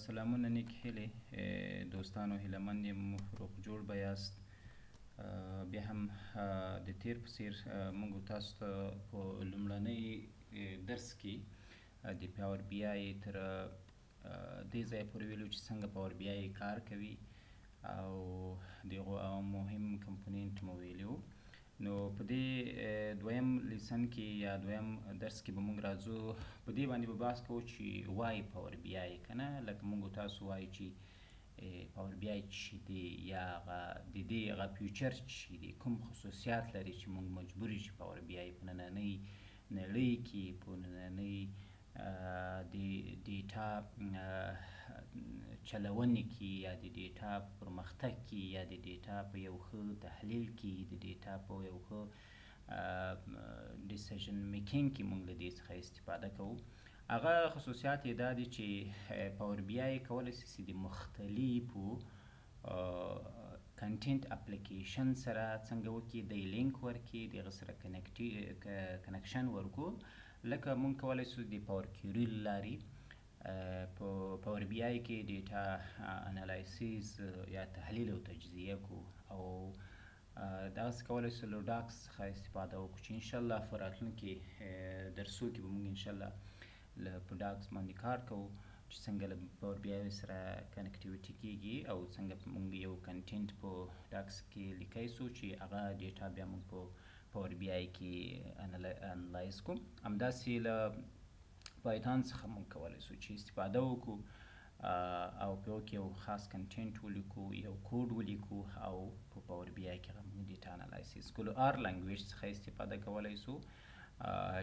سلامونه نیک هیلې دوستانو هیلهمند یم روغ جوړ به یاست بیا هم د تیر په څیر موږ تاسو ته په لومړنۍ درس کې د پاور بی آی تر دې ځایه پورې ویلو چې څنګه پاور بی آی کار کوي او د هغو مهم کمپوننټ مو ویلي وو. نو په دې دویم لیسن کې یا دویم درس کې به موږ راځو په دې باندې به بحث کوو چې وای پاور بی آی که نه لکه موږ تاسو وایو چې پاور بی آی څه شي دی یا هغه د دې هغه فیوچر څه شي دی کوم خصوصیات لري چې موږ مجبور یو چې پاور بی آی په نننۍ نړۍ کې په نننۍ د ډیټا چلونې کې یا د ډیټا پرمختګ کې یا د ډیټا په یو ښه تحلیل کې د ډیټا په یو ښه ډیسیژن میکینګ کې موږ له دې څخه استفاده کوو. هغه خصوصیات یې دا دي چې پاور بی آی کولی شي د مختلفو کنټینټ اپلیکیشن سره څنګه وکړي د لینک ورکړي د هغه سره کنکشن ورکړو لکه موږ کولی شو د پاور کیوري له لارې په پاور بی آی کې ډیټا انالایسیس یا تحلیل او تجزیه کو او دغسې کولی شو له ډاکس څخه استفاده وکړو چې انشاءالله په راتلونکي درسو کې به موږ انشاءالله په ډاکس باندې کار کوو چې څنګه له پاور بی آی سره کنکټیویټي کیږي او څنګه موږ یو کنټینټ په ډاکس کې لیکای سو چې هغه ډیټا بیا موږ په پاور بی آی کې انالایز کوو. همداسې له پایتان څخه موږ کولی سو چې استفاده وکړو او په هغو کې یو خاص کنټینټ ولیکو یو کوډ ولیکو او په پاور بی آی کې هغه موږ ډیټا انالایسیس کولو. آر لنګویج څخه استفاده کولی سو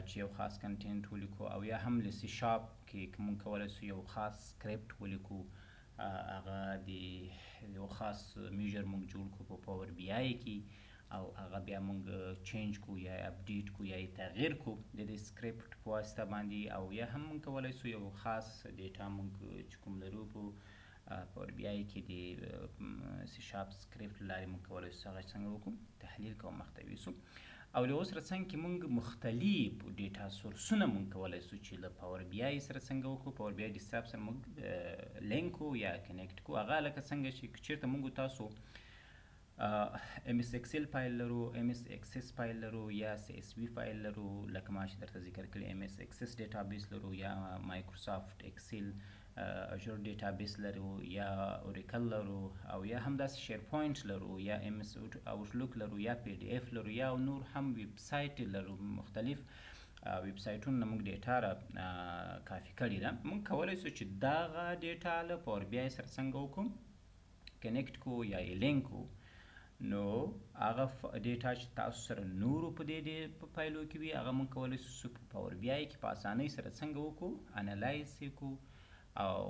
چې یو خاص کنټینټ ولیکو او یا هم له سی شارپ کې موږ کولی سو یو خاص سکریپټ ولیکو هغه د یو خاص میژر موږ جوړ کړو په پاور بی آی کې او هغه بیا موږ چینج کو یا اپډیټ کو یا تغییر کو د دې سکریپټ په واسطه باندې او یا هم موږ کولی سو یو خاص ډیټا موږ چې کوم لرو په پاور بی آی کې د سی شارپ سکریپټ له لارې موږ کولی سو هغه څنګه وکړو تحلیل کوو مخته یوسو او له هغو سره څنګ کې موږ مختلف ډیټا سورسونه موږ کولی سو چې له پاور بی آی سره څنګه وکړو پاور بی آی ډیسکټاپ سره موږ لینک کو یا کنیکټ کو هغه لکه څنګه چې چیرته موږ تاسو ام اس ایکسل فایل لرو ام اس اکسس فایل لرو یا سی اس وی فایل لرو لکه ما چې درته ذکر کړی ام اس اکسس ډیټابیس لرو یا مایکروسافټ اکسل اجور ډیټابیس لرو یا اوریکل لرو او یا همداسې شیر پوینټ لرو یا ام اس اوټلوک لرو یا پی ډی اف لرو یا نور هم ویب سایټ لرو مختلف ویب سایټونو موږ ډیټا را کافي کړې ده. موږ کولی سو چې دغه ډیټا له پاور بی آی سره څنګه وکړو کنیکټ کو یا یې لینک کو نو هغه ډیټا چې تاسو سره نورو په دې فایلو کې وي هغه موږ کولی سو په پاور بی آی کې په اسانۍ سره څنګه وکړو انالایز یې کو او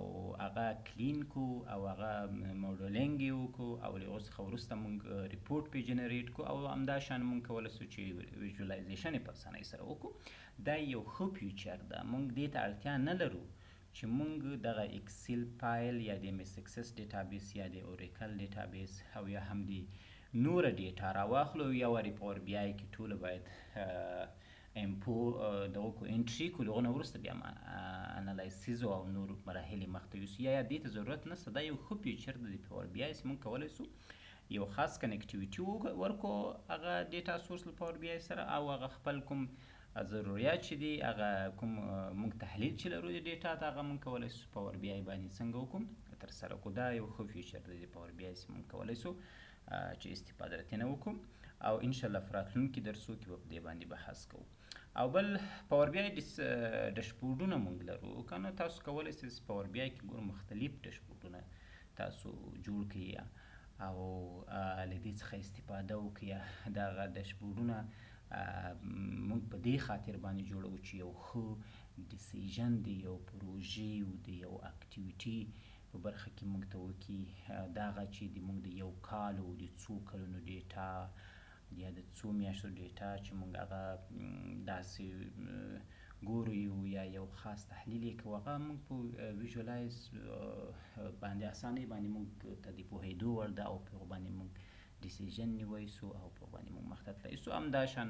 هغه کلین کو او هغه موډلینګ یې وکړو او له هغو څخه وروسته موږ ریپورټ پې جنریټ کو او همداشان موږ کولی سو چې ویژوالایزیشن یې په اسانۍ سره وکړو. دا یو ښه فیوچر ده. موږ دې ته اړتیا نه لرو چې موږ دغه اکسل فایل یا د ام اس اکسس ډیټابیس یا د اوریکل ډیټابیس او یا هم د نوره ډیټا راواخلو یا وارې پاور بی آی کې ټوله باید امپو دغه کو انټري کړو له هغه نه وروسته بیا انالایسیز او نور مراحلې مخته یوسو یا دې ته ضرورت نشته. دا یو ښه فیچر دی د پاور بی آی موږ کولی سو یو خاص کنیکټیویټي ورکړو هغه ډیټا سورس له پاور بی آی سره او هغه خپل کوم ضروریات چې دي هغه کوم موږ تحلیل چې لرو د ډیټا ته هغه موږ کولی سو پاور بی آی باندې څنګه وکړو ترسره کړو. دا یو ښه فیچر دی د پاور بی آی موږ کولی سو چې استفاده ترې وکړو او انشاءالله په راتلونکي درسو کې به په دې باندې بحث کوو. او بل پاور بی آی ډشبورډونه موږ لرو که نه تاسو کولی سئ پاور بی آی کې ګورو مختلف ډشبورډونه تاسو جوړ کړئ او له دې څخه استفاده وکړئ. دغه ډشبورډونه موږ په دې خاطر باندې جوړوو چې یو ښه ډیسیژن د یو پروژې او د یو اکټیویټي په برخه کې موږ ته وکړي دغه چې موږ د یو کال او د څو کلونو ډیټا یا د څو میاشتو ډیټا چې موږ هغه داسې ګورو یا یو خاص تحلیل یې کوو هغه موږ په ویژوالایز باندې اسانۍ باندې موږ ته د پوهېدو وړ ده او په هغو باندې موږ ډیسیژن نیوی سو او په هغو باندې موږ مخته تللی سو. همداشان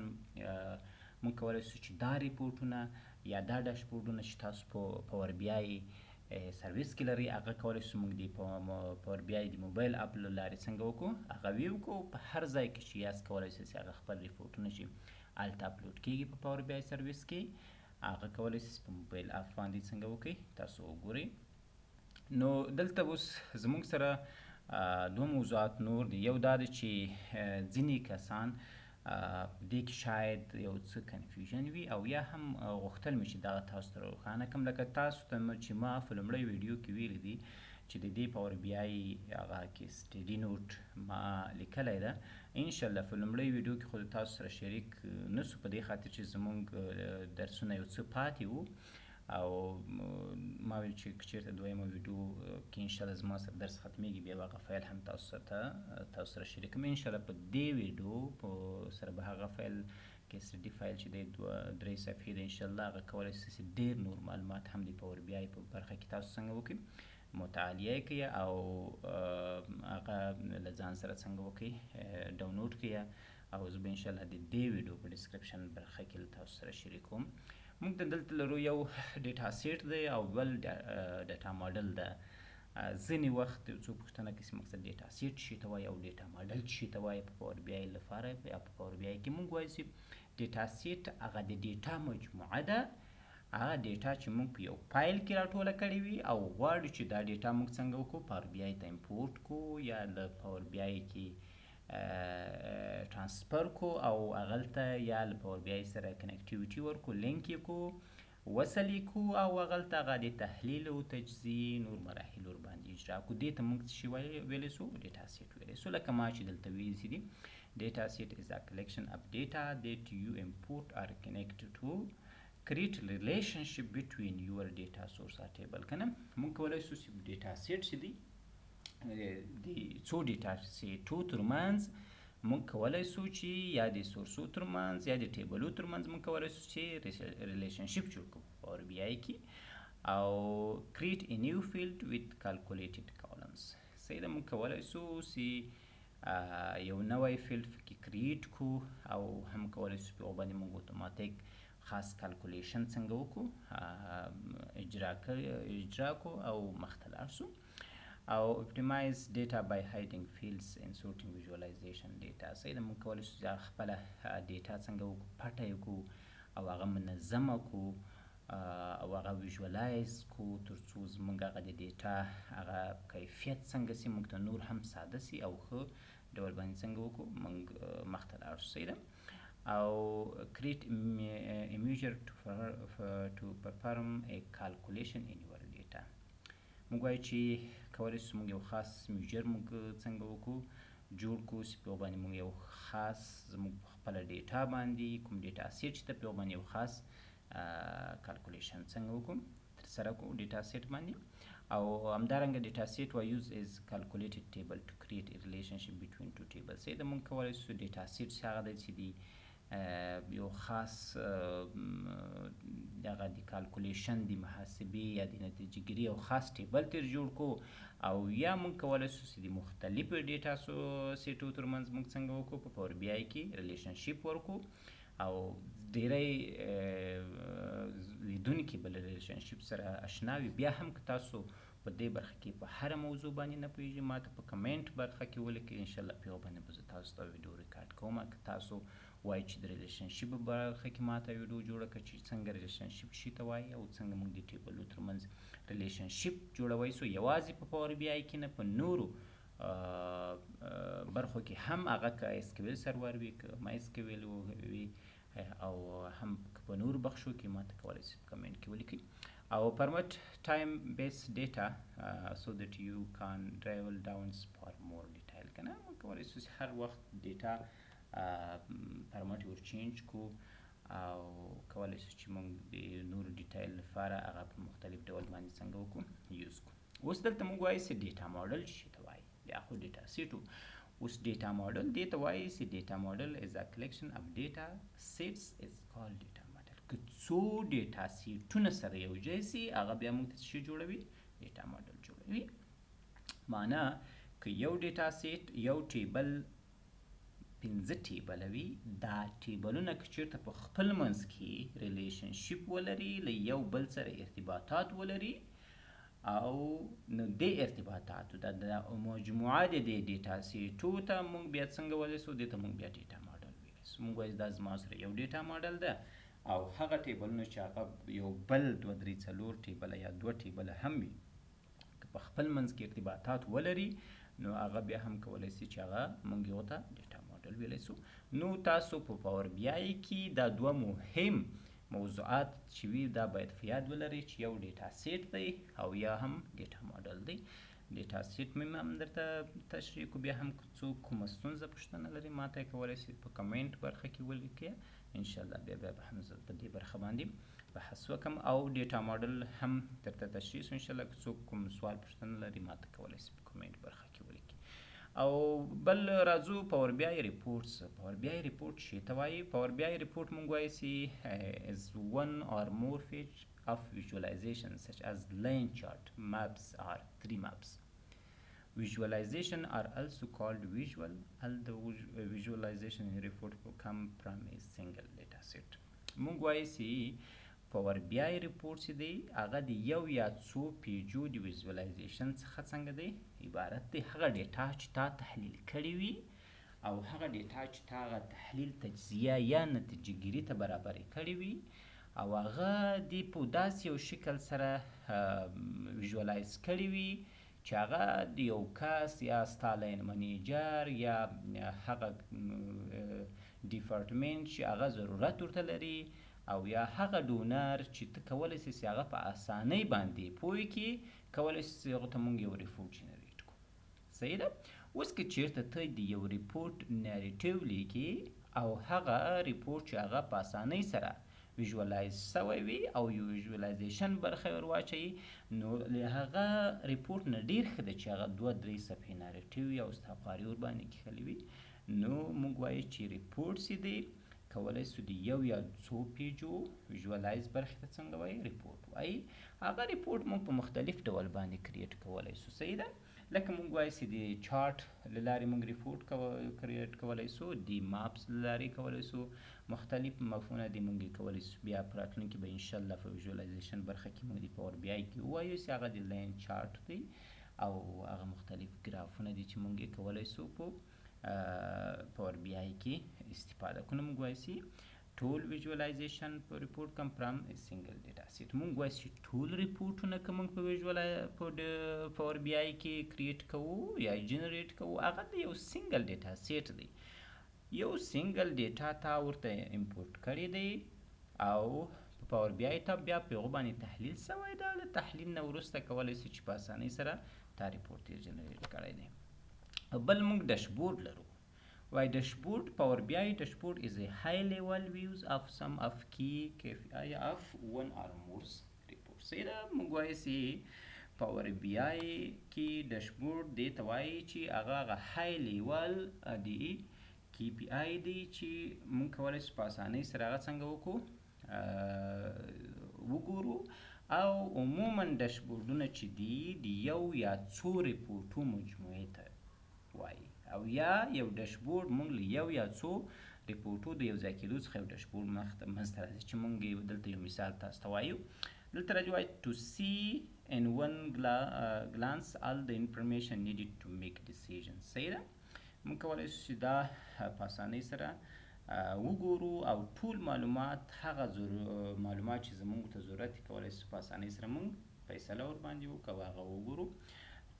موږ کولی سو چې دا ریپورټونه یا دا ډشبورډونه چې تاسو په پاور بی آی سرویس کې لري هغه کولی شو موږ د پاور بی آی د موبایل اپ له لارې څنګه وکړو هغه ویو وکړو په هر ځای کې چې یاست کولی شئ چې هغه خپل ریپورټونه چې هلته اپلوډ کېږي په پاور بی آی سرویس کې هغه کولی شئ په موبایل اپ باندې څنګه وکړئ تاسو وګورئ. نو دلته اوس زموږ سره دوه موضوعات نور دي. یو دا دی چې ځینې کسان دې کې شاید یو څه کنفیوژن وي او یا هم غوښتل مې چې دغه تاسو ته روښانه کړم لکه تاسو ته چې ما په لومړۍ ویډیو کې ویلي دي چې د دې پاور بی آی هغه کې سټډي نوټ ما لیکلی ده. انشاءالله په لومړۍ ویډیو کې خو د تاسو سره شریک نسو په دې خاطر چې زموږ درسونه یو څه پاتې وو او ما ویل چې که چېرته دویمه ویډیو کې انشاءالله زما سره درس ختمیږي بیا به هغه فایل هم تاسو سره شریک کړم. انشاءالله په دې ویډیو په سره به هغه فایل کې سټډي فایل چې دی 2-3 صفحې دی انشاءالله هغه کولی شئ چې ډېر نور معلومات هم د پاور بی آی په برخه کې تاسو څنګه وکړئ مطالعه کوي او هغه له ځان سره څنګه وکړئ ډاونلوډ کړئ او زه به انشاءالله د دې ویډیو په ډسکرپشن برخه کې له تاسو سره شریکوم. موږ ته دلته لرو یو ډیټا سیټ دی او بل ډیټا ماډل ده. ځینې وخت یو څوک پوښتنه کوي چې مقصد ډیټا سیټ شي ته وایي او ډیټا ماډل شي ته وایي په پاور بی آی لپاره یا په پاور بی آی کې موږ وایو چې ډیټا سیټ هغه د ډیټا مجموعه ده هغه ډیټا چې موږ په یو فایل کې راټوله کړې وي او غواړو چې دا ډیټا موږ څنګه وکړو پاور بی آی ته امپورټ کړو یا له پاور بی آی کې ترانسفر کو او هغلته یا له پاور بی آی سره کنیکټیویټي ورکو لینک یې کو وصل یې کو او هغلته هغه د تحلیل او تجزیې نور مراحل ورباندې اجرا کو. دې ته موږ څه شی ویلی سو ډیټا سیټ ویلی سو. لکه ما چې دلته ویلي دي ډیټا سیټ از ا collection of data that you import or connect to create relationship between your data source or table. کنه موږ کولی سو چې ډیټا سیټ چې دی د څو ډیټا سیټو ترمنځ موږ کولی سو چې یا د سورسو ترمنځ یا د ټیبلو ترمنځ موږ کولی سو چې ریلیشنشپ جوړ کړو په پاور بی آی کې او create a new field with calculated columns. صحیح ده موږ کولی سو چې یو نوی فیلډ پکې کریټ کړو او هم کولی سو په هغه باندې موږ اتوماتیک خاص کالکولیشن څنګه وکړو اجرا کو او مخته لاړ سو او optimize data by hiding fields and sorting visualization data. صحیح ده موږ کولی شو چې خپله ډیټا څنګه وکړو پټه یې کړو او هغه منظمه کړو او هغه ویژوالایز کړو تر څو زموږ هغه د ډیټا هغه کیفیت څنګه سي موږ ته نور هم ساده سي او ښه ډول باندې څنګه وکړو موږ مخته لاړ شو. صحیح ده او create a measure to perform a calculation in your data. موږ وایو چې کولی شو موږ یو خاص میجر موږ څنګه وکړو جوړ کړو چې په هغه باندې موږ یو خاص زموږ په خپله ډیټا باندې کوم ډیټا سیټ چې ده په هغه باندې یو خاص کالکولیشن څنګه وکړو ترسره کړو ډیټا سیټ باندې او همدارنګه ډیټا سیټ وایوز از calculated table to create a relationship between two tables. صحیح ده موږ کولی شو ډیټا سیټ چې هغه دی چې دی یو خاص دغه د کالکولیشن د محاسبې یا د نتیجه ګیري یو خاص ټیبل ترې جوړ کړو او یا موږ کولی شو چې د مختلفو ډیټا سیټو ترمنځ موږ څنګه وکړو په پاور بی آی کې ریلیشنشپ ورکړو او ډیری لیدونکي به له ریلیشنشپ سره اشنا وي. بیا هم که تاسو په دې برخه کې په هره موضوع باندې نه پوهېږئ ماته په کمنټ برخه کې ولیکئ انشاءالله په هغه باندې به زه تاسو ته ویډیو ریکارډ کوم. که تاسو وایي چې د ریلیشنشپ په برخه کې ماته ویډیو جوړه کړه چې څنګه ریلیشنشپ شي ته وایي او څنګه موږ د ټیبلو ترمنځ ریلیشنشپ جوړوی سو یوازې په پاور بی آی کې نه په نورو برخو کې هم هغه که ایس کیو ایل سرور وي که ما ایس کیو ایل وي او هم که په نورو بخشو کې ماته کولی شئ په کمنټ کې ولیکئ او permit time based data so that you can drill down for more detail. کنه موږ کولی شو چې هر وخت ډیټا پرمټ ور چینج کو او کولی شو چې موږ د نورو ډیټایل لپاره هغه په مختلف ډول باندې څنګه وکړو یوز کو. اوس دلته موږ وایو چې ډیټا ماډل شي ته وایي بیا خو ډیټا سیټ اوس ډیټا ماډل دې ته وایي چې ډیټا ماډل از ا collection of data sets is called data. څو ډیټا سیټونه سره یو ځای سي هغه بیا موږ ته څه شی جوړوي ډیټا ماډل جوړوي. معنا که یو ډیټا سیټ یو ټیبل 15 ټیبله وي دا ټیبلونه که چېرته په خپل منځ کې ریلیشنشپ ولري له یو بل سره ارتباطات ولري او نو دې ارتباطاتو د مجموعه د دې ډیټا سیټو ته موږ بیا څنګه ویلی سو دې ته موږ بیا ډیټا ماډل ویلی سو موږ وایو دا زما سره یو ډیټا ماډل ده او هغه ټیبلونه چې هغه یو بل 2 3 4 ټیبله یا 2 ټیبله هم وي که په خپل منځ کې ارتباطات ولري نو هغه بیا هم کولی سي چې هغه موږ یو ته ډیټا ماډل ویلی سو نو تاسو په پاور بی آی کې دا 2 مهم موضوعات چې وي دا باید په یاد ولرئ چې یو ډیټا سیټ دی او یا هم ډیټا ماډل دی ډیټا سیټ مې هم درته تشریح کو بیا هم څوک کومه ستونزه پوښتنه لري ماته یې کولی سي په کمنټ برخه کې ولیکئ انشاءالله بیا به هم زه په دې برخه باندې بحث وکم او ډیټا ماډل هم درته تشریح سو انشاءالله که څوک کوم سوال پوښتنه لري ماته کولی سي په کمنټ برخه کې ولیکي او بل راځو پاور بی آی ریپورټس پاور بی آی ریپورټ شي ته وایي پاور بی آی ریپورټ مونږ وایي سي is one or more features of visualization such as line chart maps or 3 maps visualization are also called visual and the visualization in report come from a single data set مونږ وایي سي پاور بی آی ریپورټ چې دی هغه د یو یا څو پیجو د ویژوالایزیشن څخه څنګه دی عبارت دی هغه ډیټا چې تا تحلیل کړې وي او هغه ډیټا چې تا هغه تحلیل تجزیه یا نتیجه ګیري ته برابرې کړې وي او هغه دې په داسې یو شکل سره ویژوالایز کړې وي چې هغه د یو کس یا ستا لاین منیجر یا هغه ډیپارټمنټ چې هغه ضرورت ورته لري او یا هغه ډونر چې ته کولی سې چې هغه په اسانۍ باندې پوه کړي کولی سې هغه ته موږ یو ریپورټ جنریټ کړو صحیح ده اوس که چیرته ته د یو ریپورټ نریټیو لیکي او هغه ریپورټ چې هغه په اسانۍ سره ویژوالایز سوی وي او یو ویژوالایزیشن برخه ور واچوي نو له هغه ریپورټ نه ډیر ښه ده چې هغه 2 3 صفحې نریټیو وي او ستا خواري ورباندې کښلي وي نو موږ وایو چې ریپورټ چې دی کولی سو د یو یا څو پیجو ویژوالایز برخې ته څنګه وایي ریپورټ وایي هغه ریپورټ موږ په مختلف ډول باندې کریټ کولی سو صحیح ده لکه موږ وایو چې د چارټ له لارې موږ ریپورټ کریټ کولی سو د ماپس له لارې کولی سو مختلف مفهومونه دي موږ کولی سو بیا په راتلونکي به انشاءالله په ویژوالایزیشن برخه کې موږ د پاور بی آی کې ووایو چې هغه د لاین چارټ دی او هغه مختلف ګرافونه دي چې موږ کولی سو په پاور بی آی کې استفاده کنه موږ وایو چې ټول ویژوالایزیشن په ریپورټ کم فرام سنگل ډیټا سیټ موږ وایو چې ټول ریپورټونه که موږ په پاور بی آی کې کریټ کوو یا جنریټ کوو هغه د یو سنگل ډیټا سیټ دی یو سنگل ډیټا تا ورته امپورټ کړی دی او په پاور بی آی ته بیا په هغه باندې تحلیل سوی ده له تحلیل نه وروسته کولی سي چې په اسانۍ سره تا ریپورټ یې جنریټ کړی دی بل موږ ډشبورډ لرو why dashboard power bi dashboard is a high level views of some of key KPI of one or more reports دا موږ وایو چې پاور بی آی کې ډشبورډ دې ته وایي چې هغه های لیول دی کی پی آی دی چې موږ کولی شو په اسانۍ سره هغه څنګه وګورو او عموما ډشبورډونه چې دي د یو یا څو ریپورټو مجموعې ته وایي او یا یو ډشبورډ موږ له یو یا څو ریپورټو د یو ځای کېدو څخه یو ډشبورډ منځته راځي چې موږ دلته یو مثال تاسو ته وایو دلته راځي وایي to see in one glance all the information needed to make decisions صحیح ده موږ کولی شو چې دا په اسانۍ سره وګورو او ټول معلومات هغه معلومات چې زموږ ته ضرورت یې کولی شو په اسانۍ سره موږ فیصله ورباندې وکړو او هغه وګورو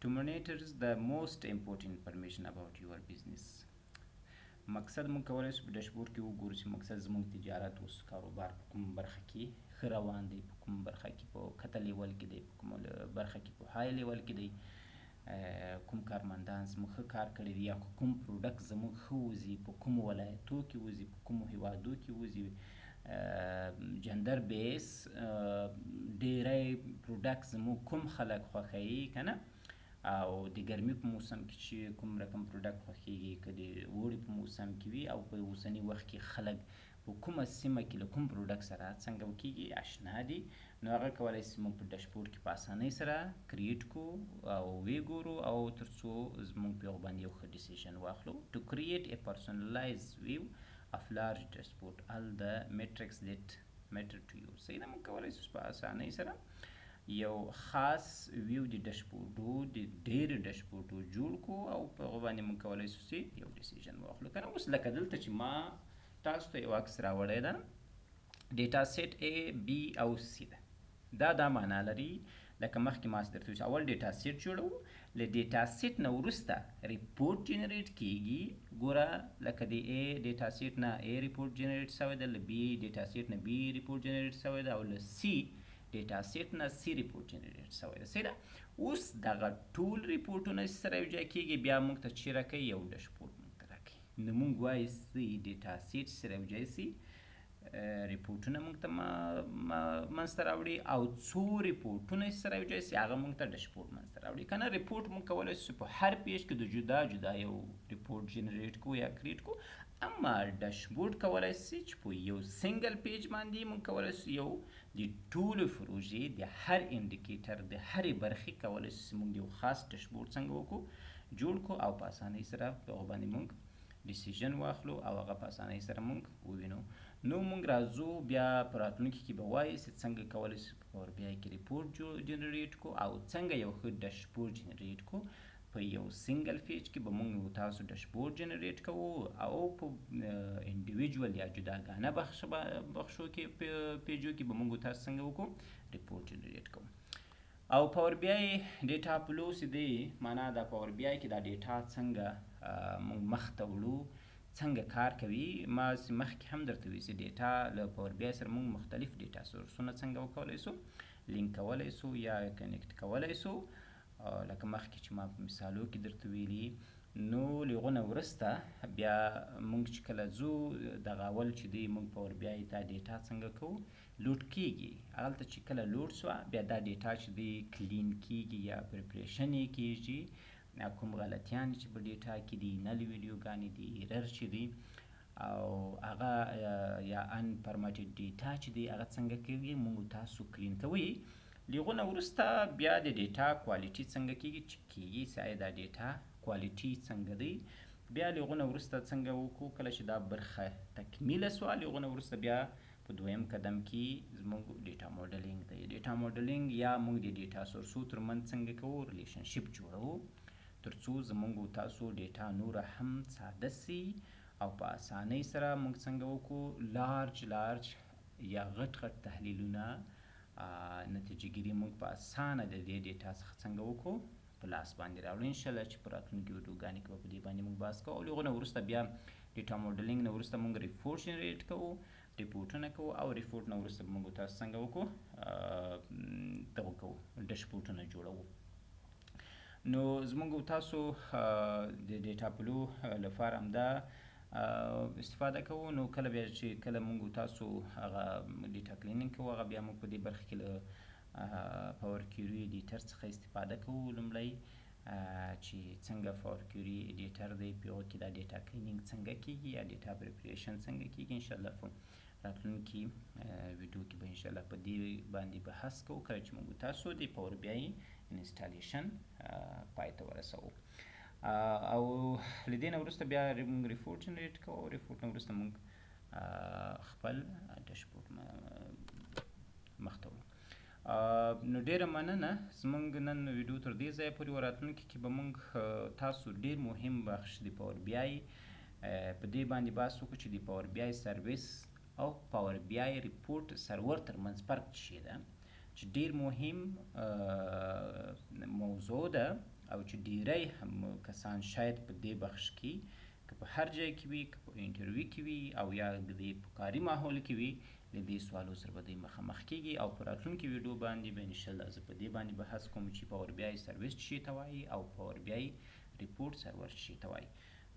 to monitor the most important information about your business مقصد موږ کولی شو په ډشبورډ کې وګورو چې مقصد زموږ تجارت اوس کاروبار په کوم برخه کې ښه روان دی په کوم برخه کې په کته لیول کې دی په کوم برخه کې په های لیول کې دی کوم کارمندان زموږ ښه کار کړی دی یا کوم پروډکټ زموږ ښه وځي په کومو ولایتو کې وځي په کومو هیوادو کې وځي جندر بیس ډیری پروډکټ زموږ کوم خلک خوښوي که نه او د ګرمي په موسم کې چې کوم رقم پروډکټ خوښیږي که د اوړي په موسم کې وي او په اوسني وخت کې خلک په کومه سیمه کې له کوم پروډکټ سره څنګه وکیږي آشنا دي نو هغه کولی شي موږ په ډشبورډ کې په اسانۍ سره کریټ کړو او ویې ګورو او تر څو موږ په هغه باندې یو ښه ډیسیژن واخلو to create a personalized view of large dashboard all the metrics that matter to you صحیح ده موږ کولی شو په اسانۍ سره یو خاص ویو د ډیشبورډو د ډېرو ډیشبورډو جوړ کړو او په هغه باندې موږ کولی شو چې یو ډیسیژن واخلو که نه. اوس لکه دلته چې ما تاسو ته یو عکس راوړی ده، ډیټا سیټ A B او C ده. دا معنا لري لکه مخکې ما درته ویل اول ډیټا سیټ جوړوو، له ډیټا سیټ نه وروسته ریپورټ جنریټ کیږي. ګوره لکه د A ډیټا سیټ نه A ریپورټ جنریټ شوی ده، له B ډیټا سیټ نه B ریپورټ جنریټ شوی ده، او له C ډیټا سیټ نه C ریپورټ جنریټ شوی ده. صحیح ده. اوس دغه ټول ریپورټونه چې سره یوځای کیږي بیا موږ ته چی راکوي؟ یو ډیشبورډ موږ ته راکوي. نو موږ وایو چې ډیټا سیټ سره یوځای سي ریپورټونه موږ ته منځته راوړي، او څو ریپورټونه چې سره یوځای سي هغه موږ ته ډیشبورډ منځته راوړي. که نه ریپورټ موږ کولی شو په هر پیج کې د جدا جدا یو ریپورټ جنریټ کړو یا کریټ کړو، اما ډیشبورډ کولی شي چې په یو سنګل پیج باندې موږ کولی شو یو د ټولو پروژې د هر انډیکیټر د هرې برخې کولی شو چې موږ یو خاص ډیشبورډ څنګه وکړو جوړ کړو، او په اسانۍ سره په هغه باندې موږ ډیسیژن واخلو او هغه په اسانۍ سره موږ ووینو. نو موږ راځو بیا په راتلونکي کې به وایو چې څنګه کولی شو په پاور بی آی کې ریپورټ جنریټ کړو او څنګه یو ښه ډیشبورډ جنریټ کړو. په یو سنګل پیج کې به موږ تاسو ډیشبورډ جنریټ کوو، او په انډیویجوال یا جداګانه بخشو کې پیجو کې به موږ تاسو څنګه وکړو؟ ریپورټ جنریټ کوو. او پاور بی آی ډیټا فلو چې دی، معنا د پاور بی آی کې دا ډیټا څنګه موږ مخ ته وړو، څنګه کار کوي. ما مخکې هم درته ویل چې ډیټا له پاور بی آی سره موږ مختلف ډیټا سورسونه څنګه وکولی شو، لینک کولی شو یا کنیکټ کولی شو، لکه مخکې چې ما په مثالو کې درته ویلي. نو له هغو نه وروسته بیا موږ چې کله ځو دغه اول چې دی موږ پاور بی آی ته ډیټا څنګه کوو؟ لوډ کیږي. هلته چې کله لوډ شوه بیا دا ډیټا چې دی کلین کیږي یا پریپریشن یې کیږي، کوم غلطیان چې په ډیټا کې دي، نل ویډیوګانې دي، ایرر چې دي، او هغه یا ان فارماټډ ډیټا چې دی هغه څنګه کیږي موږ تاسو کلین کوئ. له هغو نه وروسته بیا د ډیټا کوالټي څنګه کیږي، چک کیږي چې آیا دا ډیټا کوالټي څنګه دی. بیا له هغو نه وروسته څنګه وکړو؟ کله چې دا برخه تکمیله شوه له هغو نه وروسته بیا په دویم قدم کې زموږ ډیټا موډلینګ دی. ډیټا موډلینګ یا موږ د ډیټا سورسو ترمنځ څنګه کوو؟ ریلیشنشپ جوړوو تر څو زموږ تاسو ډیټا نوره هم ساده سي، او په اسانۍ سره موږ څنګه وکړو؟ لارج یا غټ تحلیلونه نتیجه ګیري موږ په اسانه د دې ډیټا څخه څنګه وکړو؟ په لاس باندې راوړو. انشاءالله چې په راتلونکي ویډیوګانې کې به په دې باندې موږ بحث کوو. او له هغو نه وروسته بیا ډیټا موډلینګ نه وروسته موږ ریپورټ جنریټ کوو، ریپورټونه کوو، او ریپورټ نه وروسته موږ تاسو څنګه وکړو؟ دغه کوو، ډیشبورډونه جوړوو. نو زموږ تاسو د ډیټا فلو لپاره همدا استفاده کوو. نو کله بیا چې کله موږ تاسو هغه ډیټا کلینینګ کوو، هغه بیا موږ په دې برخه کې له پاور کیوري ایډیټر څخه استفاده کوو لومړی، چې څنګه پاور کیوري ایډیټر دی په هغه کې دا ډیټا کلینینګ څنګه کیږي یا ډیټا پریپریشن څنګه کیږي. انشاءالله په راتلونکي ویډیو کې به انشاءالله په دې باندې بحث کوو کله چې موږ تاسو د پاور بی آی انسټالیشن پای ته ورسوو. او له دې نه وروسته بیا موږ ریپورټ جنریټ کوو، او ریپورټ نه وروسته موږ خپل ډیشبورډ مخ ته وړو. نو ډیره مننه. زموږ نن ویډیو تر دې ځایه پورې، راتلونکي کې به موږ تاسو ډیر مهم بخش د پاور بی آی په دې باندې بحث وکړو چې د پاور بی آی سرویس او پاور بی آی ریپورټ سرور ترمنځ فرق څه ده، چې ډیر مهم موضوع ده، او چې ډیری هم کسان شاید په دې بخش کې که په هر ځای کې وي، که په انټرویو کې وي، او یا د په کاري ماحول کې وي، له دې سوالو سره به دوی مخامخ کیږي. او په راتلونکي ویډیو باندې به انشاءالله زه په دې باندې بحث کوم چې پاور بی آی سرویس څه ته وایي او پاور بی آی ریپورټ سرور څه ته وایي.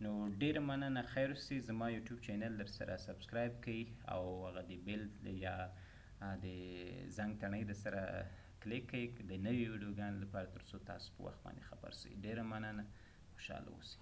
نو ډیره مننه. خیر اوسئ. زما یوټیوب چینل در سره سبسکرایب کړئ، او هغه د بیل یا د زنګ تڼۍ د سره کلیک کړئ د نوې ویډیوګانو لپاره، تر څو تاسو په وخت باندې خبر شئ. ډیره مننه. خوشحاله اوسئ.